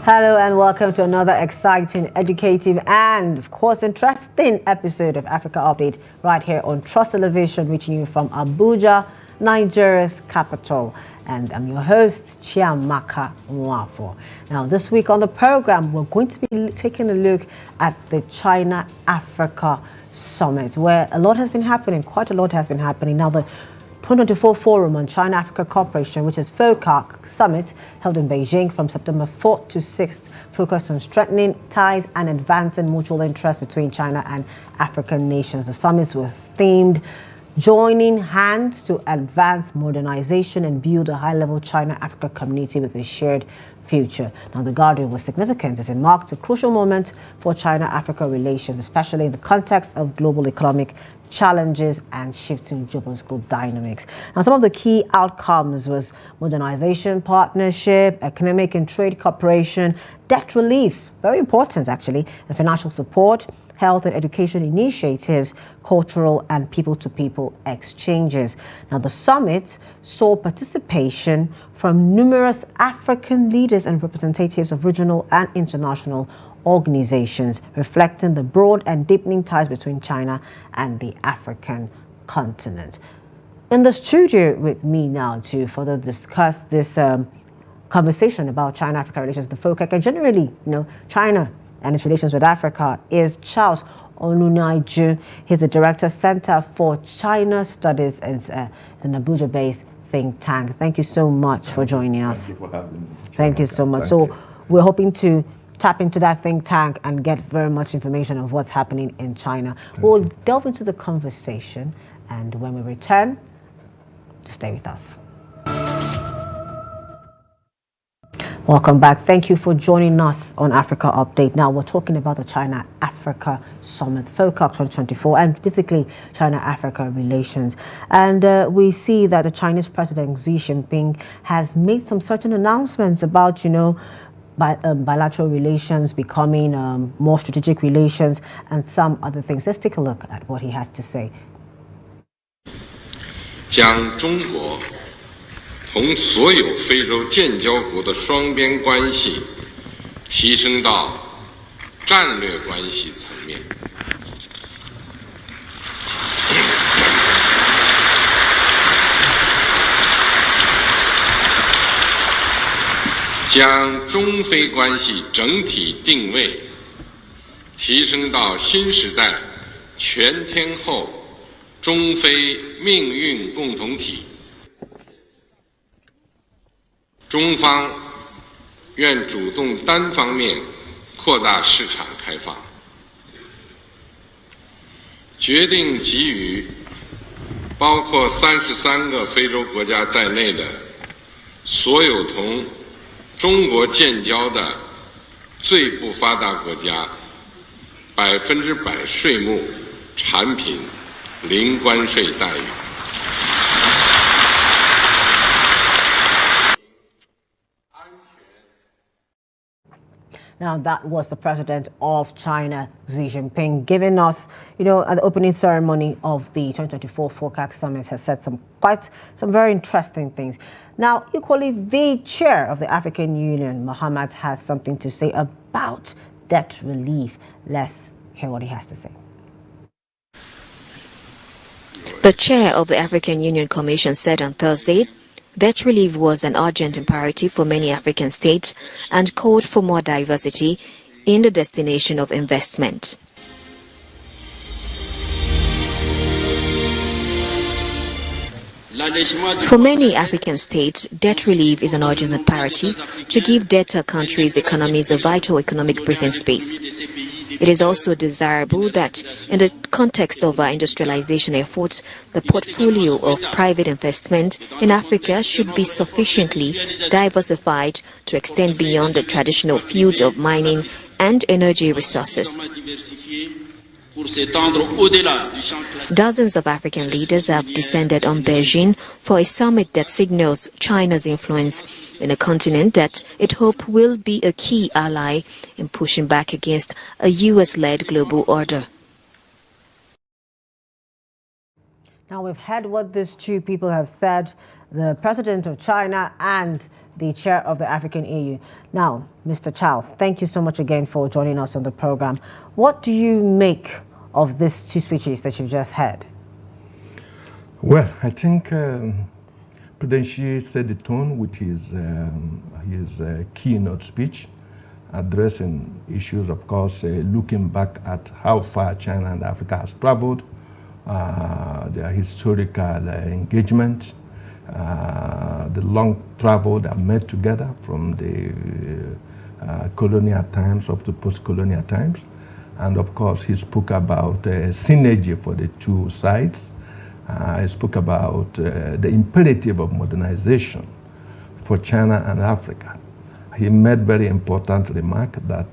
Hello and welcome to another exciting, educative and, of course, interesting episode of Africa Update right here on Trust Television, reaching you from Abuja, Nigeria's capital. And I'm your host, Chiamaka Nwanfor. Now, this week on the program, we're going to be taking a look at the China-Africa Summit, where a lot has been happening, quite a lot has been happening. Now, the 2024 Forum on China-Africa Cooperation, which is FOCAC Summit, held in Beijing from September 4th to 6th, focused on strengthening ties and advancing mutual interest between China and African nations. The summit was themed joining hands to advance modernization and build a high-level China-Africa community with a shared future. Now, the gathering was significant as it marked a crucial moment for China-Africa relations, especially in the context of global economic challenges and shifting geopolitical dynamics. Now, some of the key outcomes was modernization partnership, economic and trade cooperation, debt relief, very important actually, and financial support, health and education initiatives, cultural and people-to-people exchanges. Now, the summit saw participation from numerous African leaders and representatives of regional and international organizations, reflecting the broad and deepening ties between China and the African continent. In the studio with me now to further discuss this conversation about China-Africa relations, the FOCAC, and generally, China and its relations with Africa, is Charles Onunaiju. He's the Director, Center for China Studies. It's an Abuja-based think tank. Thank you so much for joining us. Thank you for having me. Thank you so much. So we're hoping to tap into that think tank and get very much information of what's happening in China. We'll delve into the conversation, and when we return, just stay with us. Welcome back. Thank you for joining us on Africa Update. Now, we're talking about the China-Africa Summit, FOCAC 2024, and basically China-Africa relations. And we see that the Chinese President Xi Jinping has made some certain announcements about, bilateral relations becoming more strategic relations and some other things. Let's take a look at what he has to say. 将中国同所有非洲建交国的双边关系提升到战略关系层面，将中非关系整体定位提升到新时代全天候中非命运共同体。中方愿主动单方面扩大市场开放，决定给予包括33个非洲国家在内的所有同中国建交的最不发达国家100%税目产品零关税待遇。Now, that was the president of China, Xi Jinping, giving us, at the opening ceremony of the 2024 FOCAC Summit, has said some very interesting things. Now, equally, the chair of the African Union, Mohammed, has something to say about debt relief. Let's hear what he has to say. The chair of the African Union Commission said on Thursday debt relief was an urgent imperative for many African states and called for more diversity in the destination of investment. For many African states, debt relief is an urgent imperative to give debtor countries' economies a vital economic breathing space. It is also desirable that, in the context of our industrialization efforts, the portfolio of private investment in Africa should be sufficiently diversified to extend beyond the traditional fields of mining and energy resources. Dozens of African leaders have descended on Beijing for a summit that signals China's influence in a continent that it hopes will be a key ally in pushing back against a US-led global order. Now, we've heard what these two people have said, the president of China and the chair of the African EU. Now, Mr. Charles, thank you so much again for joining us on the program. What do you make of these two speeches that you've just had? Well, I think President Xi set the tone with his keynote speech, addressing issues, of course, looking back at how far China and Africa has traveled, their historical engagement, the long travel that made together from the colonial times up to post-colonial times. And of course, he spoke about synergy for the two sides. He spoke about the imperative of modernization for China and Africa. He made very important remark that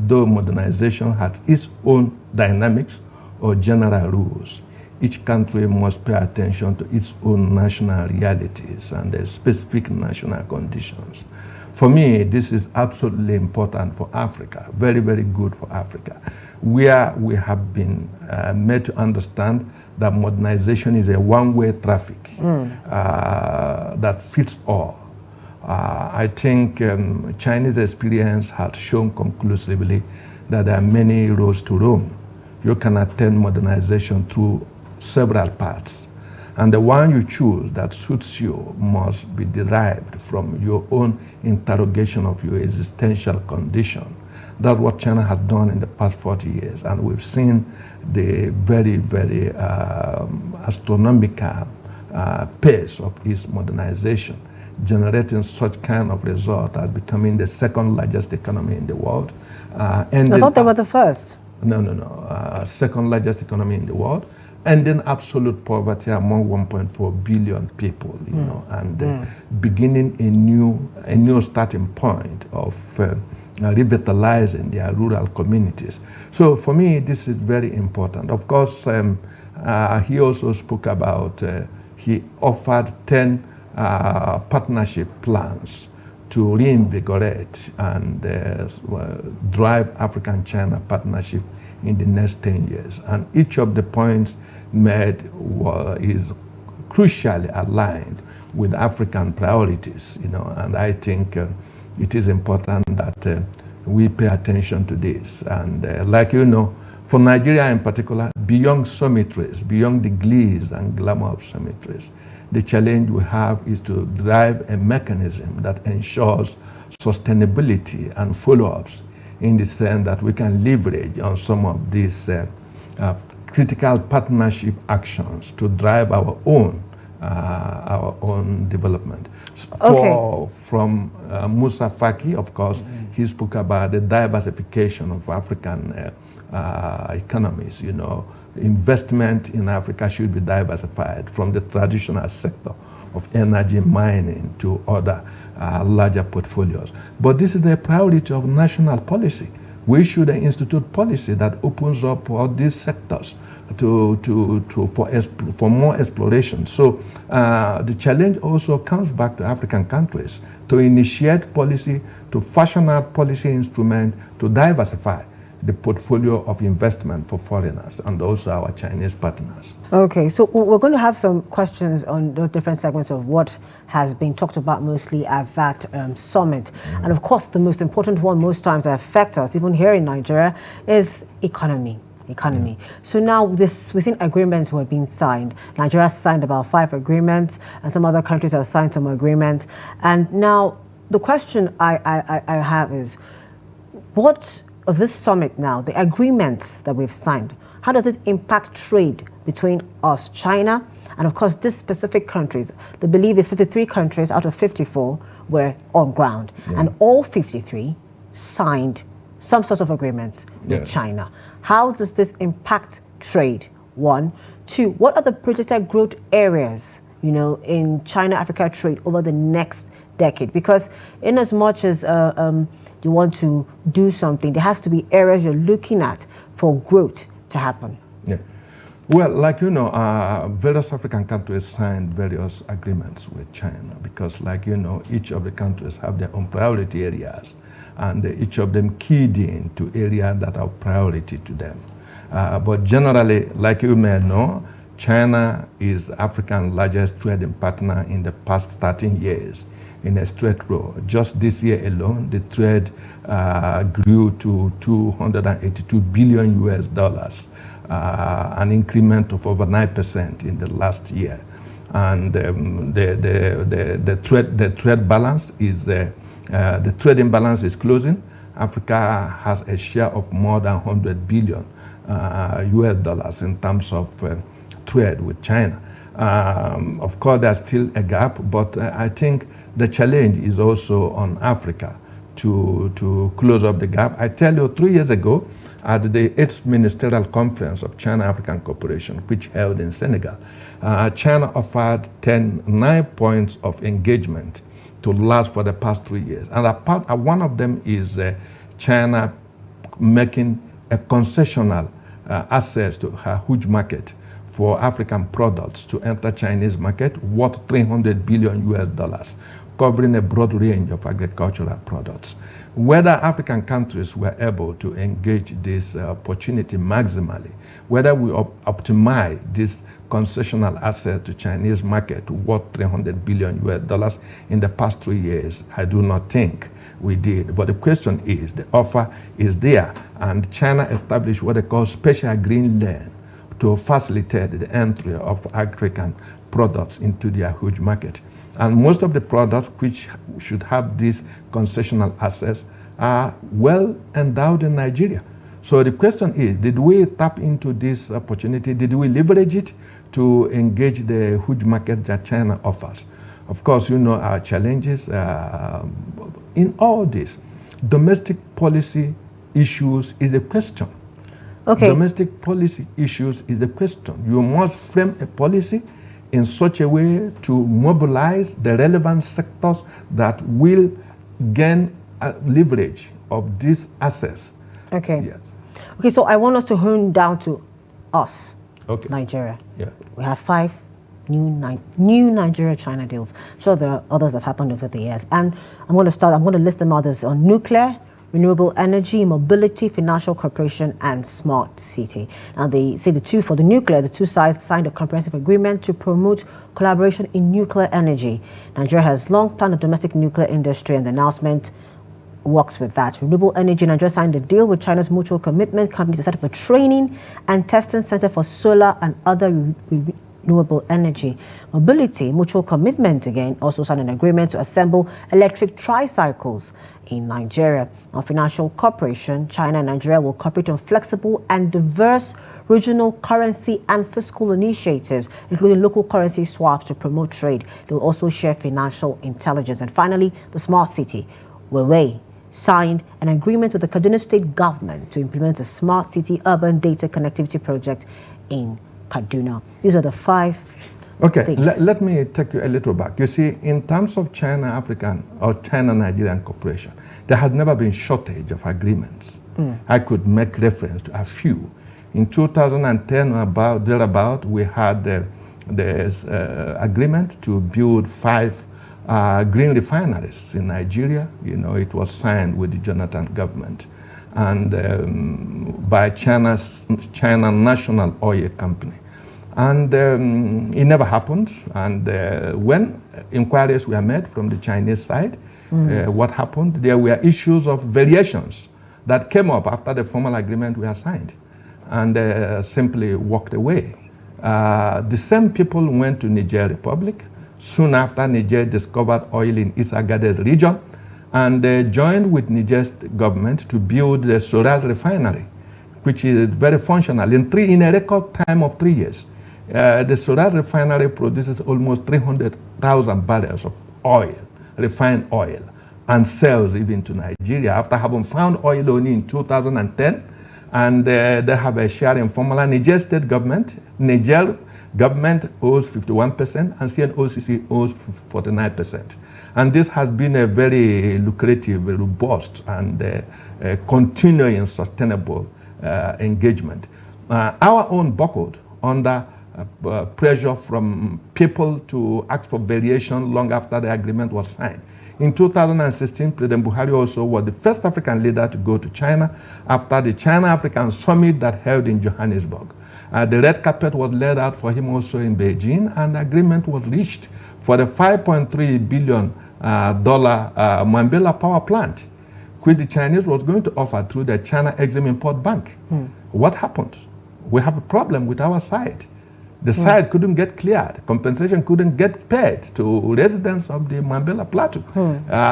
though modernization has its own dynamics or general rules, each country must pay attention to its own national realities and the specific national conditions. For me, this is absolutely important for Africa, very, very good for Africa, where we have been made to understand that modernization is a one-way traffic that fits all. I think Chinese experience has shown conclusively that there are many roads to Rome. You can attain modernization through several paths. And the one you choose that suits you must be derived from your own interrogation of your existential condition. That's what China has done in the past 40 years. And we've seen the very, very astronomical pace of its modernization, generating such kind of result as becoming the second largest economy in the world. I thought they were the first. No. Second largest economy in the world, ending absolute poverty among 1.4 billion people, you know, and beginning a new starting point of revitalizing their rural communities. So for me, this is very important. Of course, he also spoke about, he offered 10 partnership plans to reinvigorate and drive African-China partnership in the next 10 years. And each of the points made is crucially aligned with African priorities, you know, and I think it is important that we pay attention to this. And like you know, for Nigeria in particular, beyond symmetries, beyond the glees and glamour of symmetries, the challenge we have is to drive a mechanism that ensures sustainability and follow-ups in the sense that we can leverage on some of these critical partnership actions to drive our own development. From Musa Faki, of course, he spoke about the diversification of African economies. You know, investment in Africa should be diversified from the traditional sector of energy mining to other larger portfolios. But this is a priority of national policy. We should institute policy that opens up all these sectors for more exploration. So the challenge also comes back to African countries to initiate policy, to fashion out policy instruments to diversify the portfolio of investment for foreigners and also our Chinese partners. Okay, so we're going to have some questions on the different segments of what has been talked about mostly at that summit. And of course, the most important one most times that affects us, even here in Nigeria, is economy. So now within agreements were being signed. Nigeria signed about 5 agreements, and some other countries have signed some agreements. And now the question I have is, what of this summit now, the agreements that we've signed, how does it impact trade between us, China, and of course these specific countries? The belief is 53 countries out of 54 were on ground, and all 53 signed some sort of agreements with China. How does this impact trade? 1. 2, what are the projected growth areas, you know, in China-Africa trade over the next decade? Because in as much as you want to do something, there has to be areas you're looking at for growth to happen. Yeah. Well, like you know, various African countries signed various agreements with China because, like you know, each of the countries have their own priority areas, and each of them keyed in to areas that are priority to them. But generally, like you may know, China is Africa's largest trading partner in the past 13 years. in a straight row. Just this year alone, the trade grew to $282 billion US, an increment of over 9% in the last year. And the trade balance is the trading balance is closing. Africa has a share of more than 100 billion US in terms of trade with China. Of course, there's still a gap, but I think the challenge is also on Africa to close up the gap. I tell you, 3 years ago, at the 8th Ministerial Conference of China-African Cooperation, which held in Senegal, China offered 9 points of engagement to last for the past 3 years. And one of them is China making a concessional access to a huge market for African products to enter Chinese market worth $300 billion US, covering a broad range of agricultural products. Whether African countries were able to engage this opportunity maximally, whether we optimize this concessional access to Chinese market worth $300 billion US in the past 3 years, I do not think we did. But the question is, the offer is there, and China established what they call special green lane to facilitate the entry of African products into their huge market. And most of the products which should have this concessional access are well endowed in Nigeria. So the question is, did we tap into this opportunity? Did we leverage it to engage the huge market that China offers? Of course, you know our challenges in all this. Domestic policy issues is the question. Okay. Domestic policy issues is the question. You must frame a policy in such a way to mobilize the relevant sectors that will gain leverage of this access. Okay. Yes. Okay, so I want us to hone down to us, Okay. Nigeria. Yeah. We have 5 new Nigeria-China deals. Sure, there are others that have happened over the years. And I'm going to list them others on nuclear, renewable energy, mobility, financial cooperation, and smart city. Now, they say for the nuclear, the two sides signed a comprehensive agreement to promote collaboration in nuclear energy. Nigeria has long planned a domestic nuclear industry, and the announcement works with that. Renewable energy, Nigeria signed a deal with China's Mutual Commitment Company to set up a training and testing center for solar and other renewable energy. Mobility, Mutual Commitment again also signed an agreement to assemble electric tricycles in Nigeria. On financial cooperation, China and Nigeria will cooperate on flexible and diverse regional currency and fiscal initiatives, including local currency swaps to promote trade. They will also share financial intelligence. And finally, the smart city, where signed an agreement with the Kaduna State government to implement a smart city urban data connectivity project in Kaduna. These are the 5. Okay, let me take you a little back. You see, in terms of China-African or China-Nigerian cooperation, there has never been shortage of agreements. I could make reference to a few. In 2010, thereabout, we had the agreement to build 5 green refineries in Nigeria. You know, it was signed with the Jonathan government and by China National Oil Company. And it never happened. And when inquiries were made from the Chinese side, what happened? There were issues of variations that came up after the formal agreement was signed, and simply walked away. The same people went to Niger Republic. Soon after, Niger discovered oil in East Agadez region, and they joined with Niger's government to build the Soral refinery, which is very functional. In a record time of 3 years, the Soral refinery produces almost 300,000 barrels of oil, refined oil, and sells even to Nigeria after having found oil only in 2010. And they have a share in formula. Niger state government, Niger government owes 51%, and CNOCC owes 49%. And this has been a very lucrative, robust, and continuing sustainable engagement. Our own buckled under pressure from people to ask for variation long after the agreement was signed. In 2016, President Buhari also was the first African leader to go to China after the China-African summit that held in Johannesburg. The red carpet was laid out for him also in Beijing, and agreement was reached for the $5.3 billion Mambila power plant, which the Chinese was going to offer through the China Export Bank. What happened? We have a problem with our side. The site couldn't get cleared. Compensation couldn't get paid to residents of the Mambila Plateau.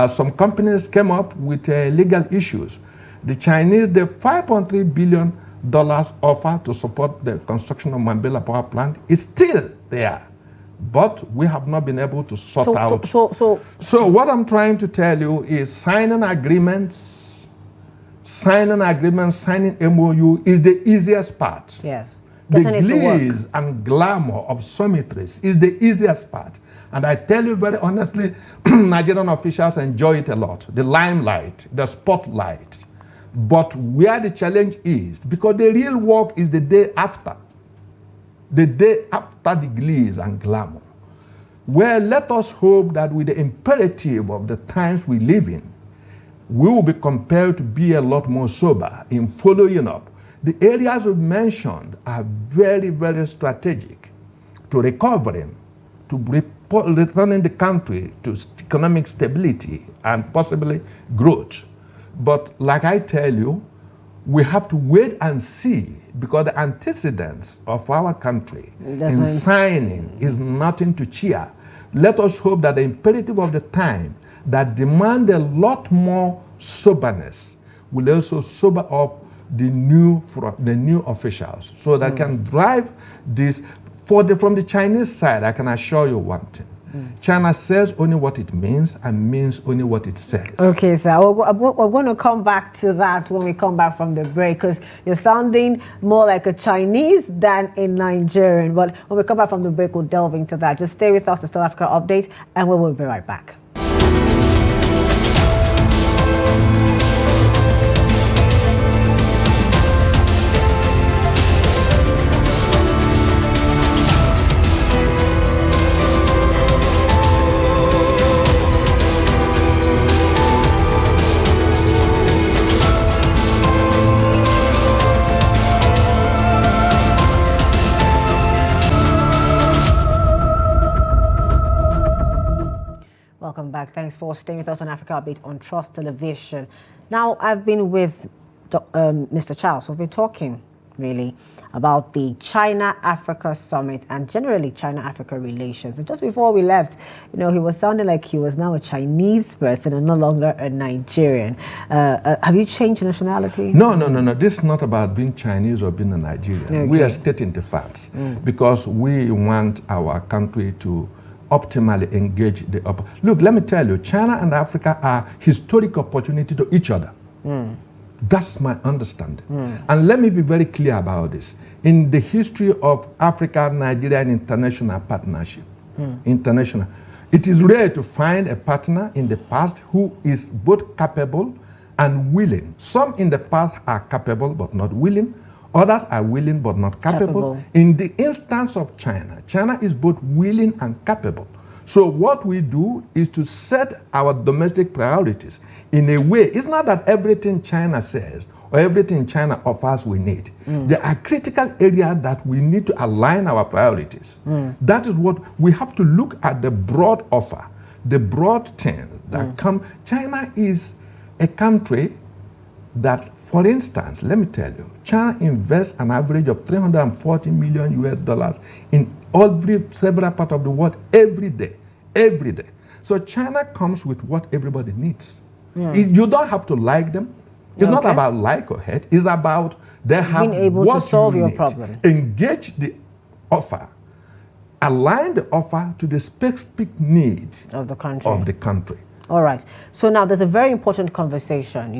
Some companies came up with legal issues. The Chinese, the $5.3 billion offer to support the construction of Mambila power plant is still there. But we have not been able to sort out. So what I'm trying to tell you is signing agreements, signing MOU is the easiest part. Yes. The glaze and glamour of summitries is the easiest part. And I tell you very honestly, Nigerian officials enjoy it a lot. The limelight, the spotlight. But where the challenge is, because the real work is the day after. The day after the glaze and glamour. Well, let us hope that with the imperative of the times we live in, we will be compelled to be a lot more sober in following up. The areas we've mentioned are very, very strategic to recovering, to returning the country to economic stability and possibly growth. But like I tell you, we have to wait and see, because the antecedents of our country in signing is nothing to cheer. Let us hope that the imperative of the time that demand a lot more soberness will also sober up the new officials, so that can drive this. From the Chinese side, I can assure you one thing. China says only what it means and means only what it says. Okay, sir. We're going to come back to that when we come back from the break, because you're sounding more like a Chinese than a Nigerian. But when we come back from the break, we'll delve into that. Just stay with us, the South Africa Update, and we will be right back. Welcome back. Thanks for staying with us on Africa Update on Trust Television. Now, I've been with Mr. Charles. We've been talking really about the China-Africa Summit and generally China-Africa relations. And just before we left, he was sounding like he was now a Chinese person and no longer a Nigerian. Have you changed nationality? No. This is not about being Chinese or being a Nigerian. Okay. We are stating the facts because we want our country to optimally engage the upper. Look, let me tell you, China and Africa are historic opportunity to each other. That's my understanding. And let me be very clear about this. In the history of Africa-Nigerian international partnership, it is rare to find a partner in the past who is both capable and willing. Some in the past are capable but not willing. Others are willing but not capable. In the instance of China, China is both willing and capable. So what we do is to set our domestic priorities in a way. It's not that everything China says or everything China offers we need. There are critical areas that we need to align our priorities. That is what we have to look at, the broad offer, the broad thing that come. China is a country that, for instance, let me tell you, China invests an average of $340 million in several parts of the world every day. So China comes with what everybody needs. You don't have to like them. It's not about like or hate. It's about they have being able what to solve you your need. problem. Engage the offer. Align the offer to the specific need of the country. All right. So now there's a very important conversation,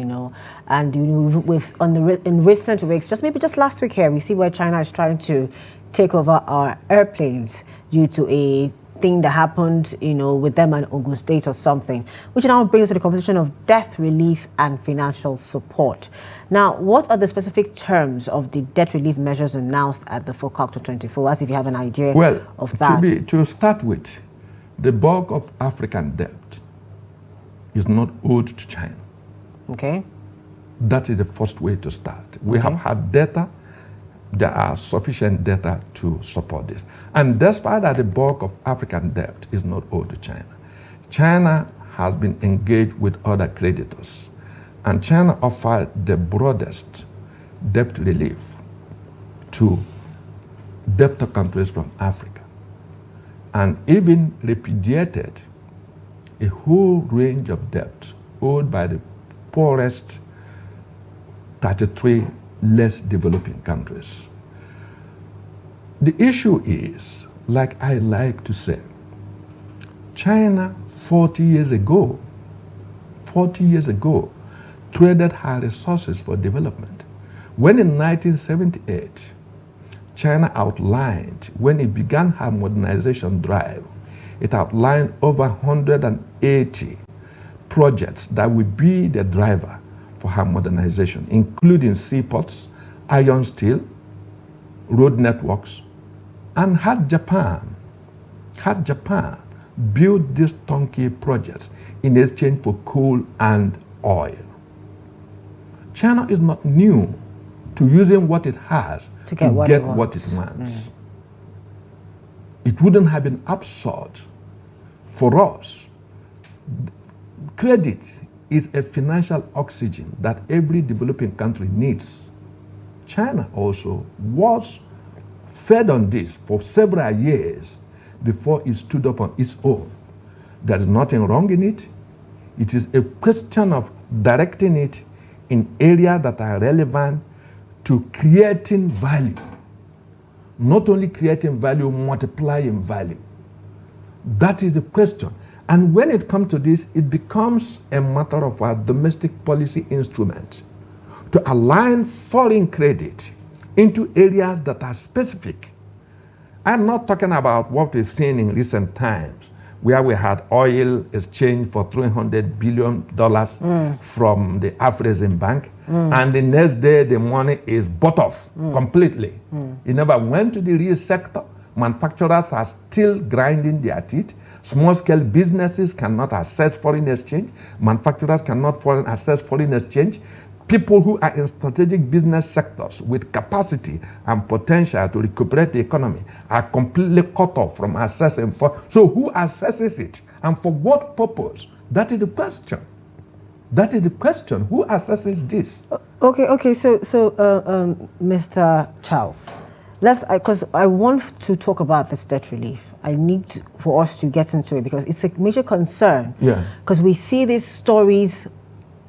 and in recent weeks, just last week here, we see where China is trying to take over our airplanes due to a thing that happened, with them and Ogun State or something, which now brings us to the conversation of debt relief and financial support. Now, what are the specific terms of the debt relief measures announced at the FOCAC 24, as if you have an idea of that? To start with, the bulk of African debt is not owed to China. Okay. That is the first way to start. We have had data. There are sufficient data to support this. And despite that the bulk of African debt is not owed to China, China has been engaged with other creditors, and China offered the broadest debt relief to debtor countries from Africa, and even repudiated a whole range of debt owed by the poorest 33 less developing countries. The issue is, like I like to say, China 40 years ago, traded her resources for development. When in 1978, China outlined, when it began her modernization drive, it outlined over 180 projects that would be the driver for her modernization, including seaports, iron steel, road networks, and had Japan build these turnkey projects in exchange for coal and oil. China is not new to using what it has to get what it wants. It wouldn't have been absurd for us. Credit is a financial oxygen that every developing country needs. China also was fed on this for several years before it stood up on its own. There is nothing wrong in it. It is a question of directing it in areas that are relevant to creating value. Not only creating value, multiplying value. That is the question. And when it comes to this, it becomes a matter of our domestic policy instrument to align foreign credit into areas that are specific. I'm not talking about what we've seen in recent times, where we had oil exchanged for $300 billion from the Afrexim Bank, and the next day the money is bought off completely. It never went to the real sector. Manufacturers are still grinding their teeth. Small-scale businesses cannot access foreign exchange. Manufacturers cannot access foreign exchange. People who are in strategic business sectors with capacity and potential to recuperate the economy are completely cut off from accessing. So who assesses it and for what purpose? That is the question. That is the question. Who assesses this? Okay. So, Mr. Charles, because I want to talk about this debt relief. I need for us to get into it because it's a major concern. Yeah. Because we see these stories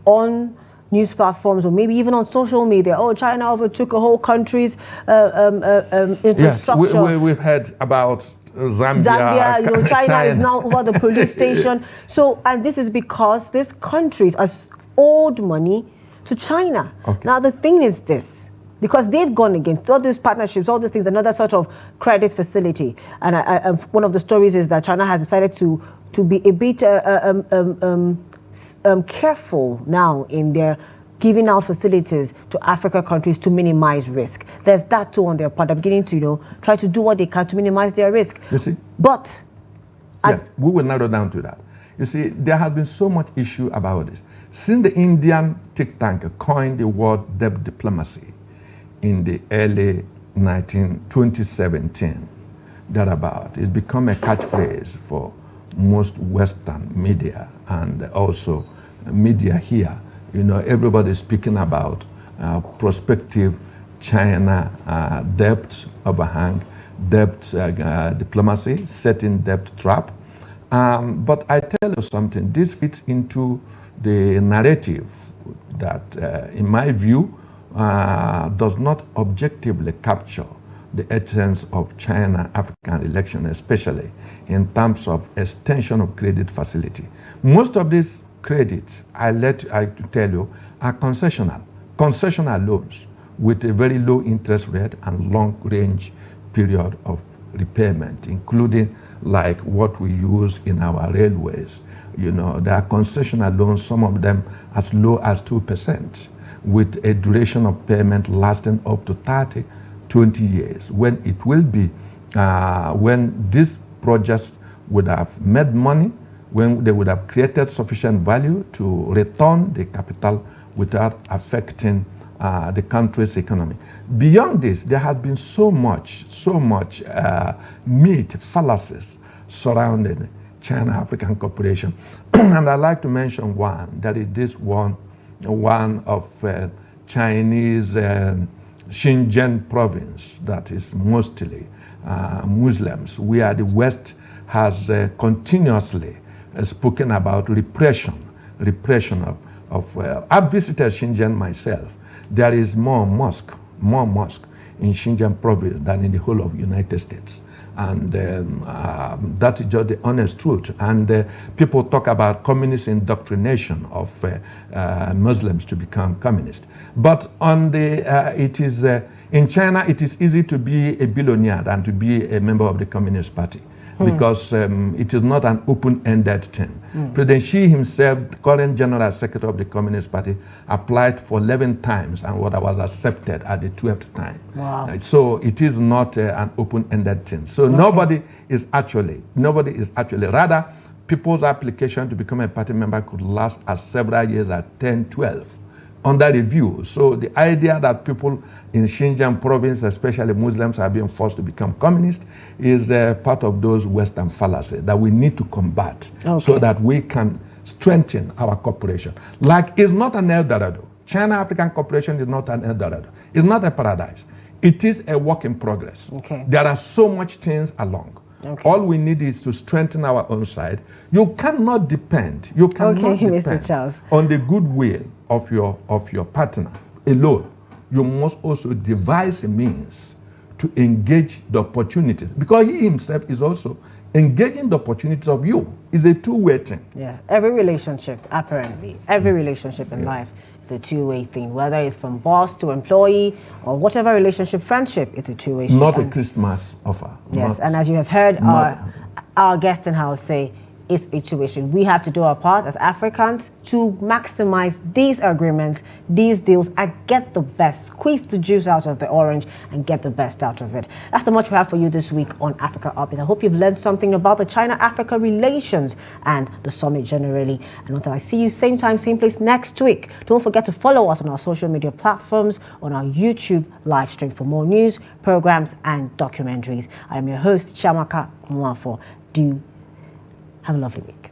on news platforms or maybe even on social media. Oh, China overtook a whole country's infrastructure. Yes, we've heard about Zambia. China is now over the police station. So, and this is because these countries are owed money to China. Okay. Now, the thing is this, because they've gone against all these partnerships, all these things, another sort of credit facility. And one of the stories is that China has decided to be a bit careful now in their giving out facilities to African countries to minimize risk. There's that too on their part. They're beginning to, try to do what they can to minimize their risk. You see? But we will narrow down to that. You see, there has been so much issue about this. Since the Indian think tank coined the word debt diplomacy in the early 2017, thereabout, it's become a catchphrase for most Western media and also media here. Everybody's speaking about prospective China debt overhang, debt diplomacy, setting debt trap. But I tell you something, this fits into the narrative that, in my view, does not objectively capture the essence of China-African relation, especially in terms of extension of credit facility. Most of these credits, I tell you, are concessional loans with a very low interest rate and long range period of repayment, including like what we use in our railways. There are concessional loans, some of them as low as 2%, with a duration of payment lasting up to 20 years, when it will be, when these projects would have made money, when they would have created sufficient value to return the capital without affecting the country's economy. Beyond this, there has been so much myth, fallacies surrounding China-African cooperation. And I'd like to mention one, that is this one of Chinese Xinjiang province that is mostly Muslims, where the West has continuously spoken about repression of I've visited Xinjiang myself. There is more mosque in Xinjiang province than in the whole of United States. And that is just the honest truth. And people talk about communist indoctrination of Muslims to become communist. But on the, in China, it is easy to be a billionaire than to be a member of the Communist Party. Because it is not an open-ended thing. President Xi himself, the current General Secretary of the Communist Party, applied for 11 times and was accepted at the 12th time. Wow. So it is not an open-ended thing. So nobody is actually, rather, people's application to become a party member could last as several years at 10, 12. Under review. So the idea that people in Xinjiang province, especially Muslims, are being forced to become communist is part of those Western fallacies that we need to combat so that we can strengthen our cooperation. Like, it's not an El Dorado. China-African cooperation is not an El Dorado. It's not a paradise. It is a work in progress. There are so much things along. All we need is to strengthen our own side. You cannot depend. You cannot depend on the goodwill of your partner alone. You must also devise a means to engage the opportunities, because he himself is also engaging the opportunities of you. It's a two-way thing. Yeah, every relationship, apparently, every relationship in life is a two-way thing, whether it's from boss to employee or whatever relationship, friendship, it's a two-way street. Not a Christmas offer. Yes, and as you have heard our guest in house say, it's a two-way street. We have to do our part as Africans to maximize these agreements, these deals, and get the best, squeeze the juice out of the orange and get the best out of it. That's the much we have for you this week on Africa Update. I hope you've learned something about the China-Africa relations and the summit generally. And until I see you same time, same place next week, don't forget to follow us on our social media platforms, on our YouTube live stream for more news, programs, and documentaries. I am your host, Chiamaka Nwanfor. Do have a lovely week.